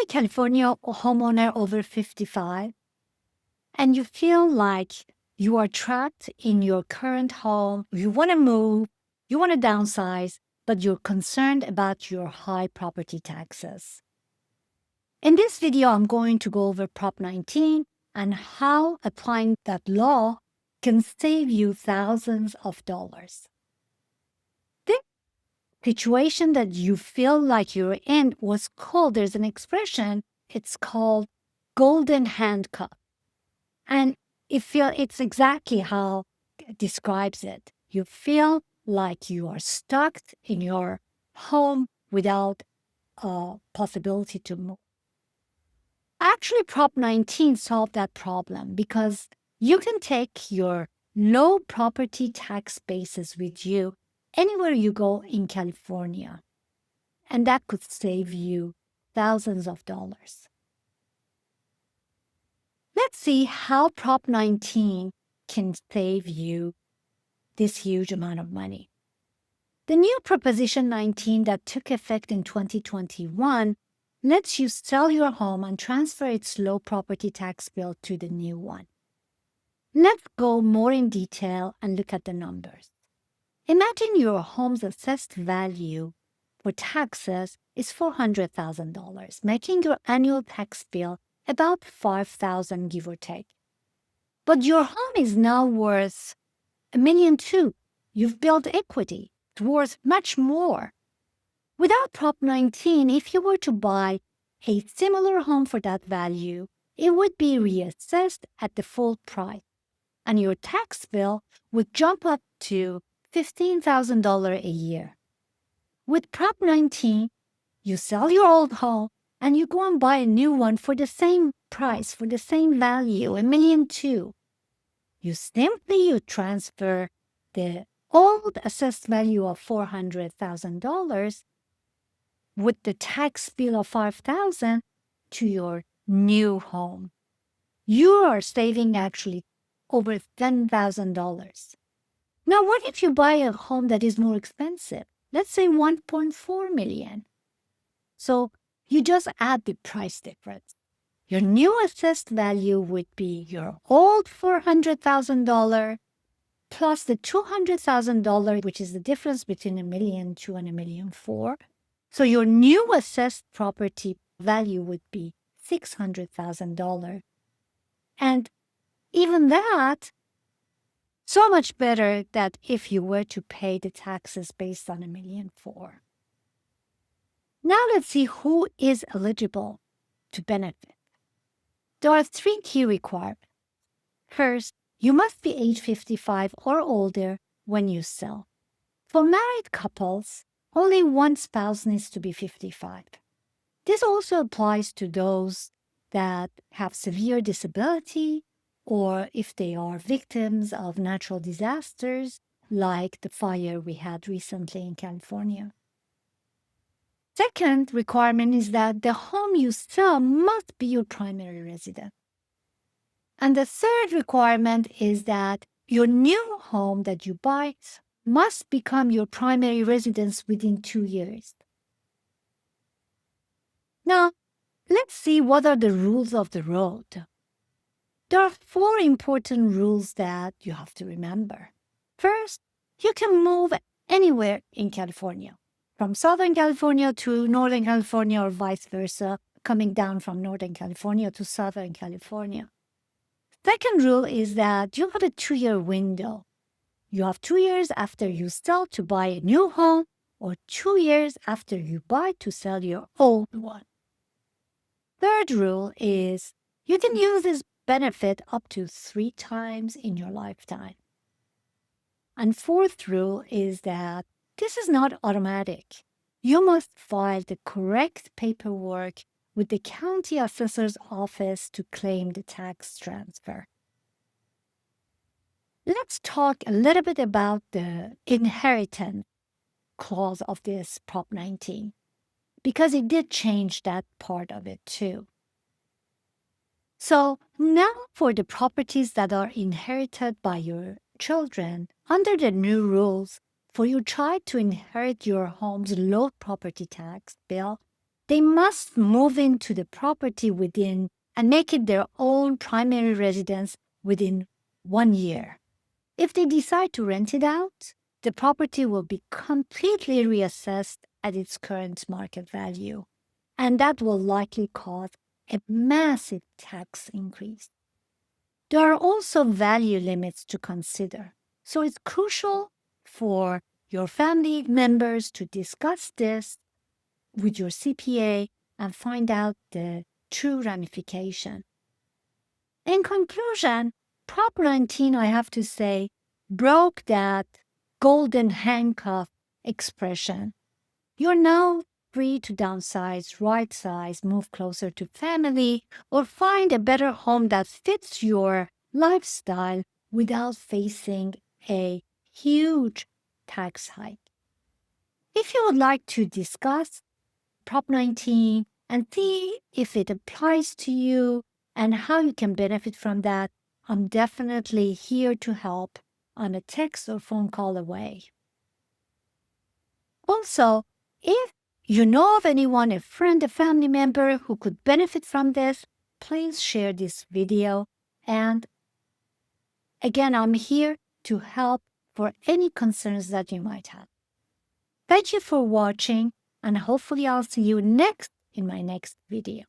a California homeowner over 55 and you feel like you are trapped in your current home, you want to move, you want to downsize, but you're concerned about your high property taxes? In this video, I'm going to go over Prop 19 and how applying that law can save you thousands of dollars. The situation that you feel like you're in was called, there's an expression, it's called golden handcuff. And it's exactly how it describes it. You feel like you are stuck in your home without a possibility to move. Actually, Prop 19 solved that problem because you can take your low property tax basis with you anywhere you go in California, and that could save you thousands of dollars. Let's see how Prop 19 can save you this huge amount of money. The new Proposition 19 that took effect in 2021 lets you sell your home and transfer its low property tax bill to the new one. Let's go more in detail and look at the numbers. Imagine your home's assessed value for taxes is $400,000, making your annual tax bill about $5,000, give or take. But your home is now worth $1.2 million. You've built equity. It's worth much more. Without Prop 19, if you were to buy a similar home for that value, it would be reassessed at the full price, and your tax bill would jump up to $15,000 a year. With Prop 19, you sell your old home and you go and buy a new one for the same price, for the same value, $1.2 million. You transfer the old assessed value of $400,000 with the tax bill of $5,000 to your new home. You are saving actually over $10,000. Now, what if you buy a home that is more expensive? Let's say $1.4 million. So you just add the price difference. Your new assessed value would be your old $400,000 plus the $200,000, which is the difference between $1.2 million and $1.4 million. So your new assessed property value would be $600,000. And even that, so much better than if you were to pay the taxes based on $1.4 million. Now let's see who is eligible to benefit. There are 3 key requirements. First, you must be age 55 or older when you sell. For married couples, only one spouse needs to be 55. This also applies to those that have severe disability or if they are victims of natural disasters like the fire we had recently in California. Second requirement is that the home you sell must be your primary residence. And the third requirement is that your new home that you buy must become your primary residence within 2 years. Now, let's see what are the rules of the road. There are 4 important rules that you have to remember. First, you can move anywhere in California, from Southern California to Northern California or vice versa, coming down from Northern California to Southern California. Second rule is that you have a 2-year window. You have 2 years after you sell to buy a new home or 2 years after you buy to sell your old one. Third rule is you can use this benefit up to 3 times in your lifetime. And fourth rule is that this is not automatic. You must file the correct paperwork with the county assessor's office to claim the tax transfer. Let's talk a little bit about the inheritance clause of this Prop 19, because it did change that part of it too. So now for the properties that are inherited by your children, under the new rules, for your child to inherit your home's low property tax bill, they must move into the property within and make it their own primary residence within 1 year. If they decide to rent it out, the property will be completely reassessed at its current market value, and that will likely cause a massive tax increase. There are also value limits to consider, so it's crucial for your family members to discuss this with your CPA and find out the true ramification. In conclusion, Prop 19, I have to say, broke that golden handcuff expression. You're now free to downsize, right size, move closer to family, or find a better home that fits your lifestyle without facing a huge tax hike. If you would like to discuss Prop 19 and see if it applies to you and how you can benefit from that, I'm definitely here to help on a text or phone call away. Also, if you know of anyone, a friend, a family member who could benefit from this, please share this video. And again, I'm here to help for any concerns that you might have. Thank you for watching, and hopefully I'll see you next in my next video.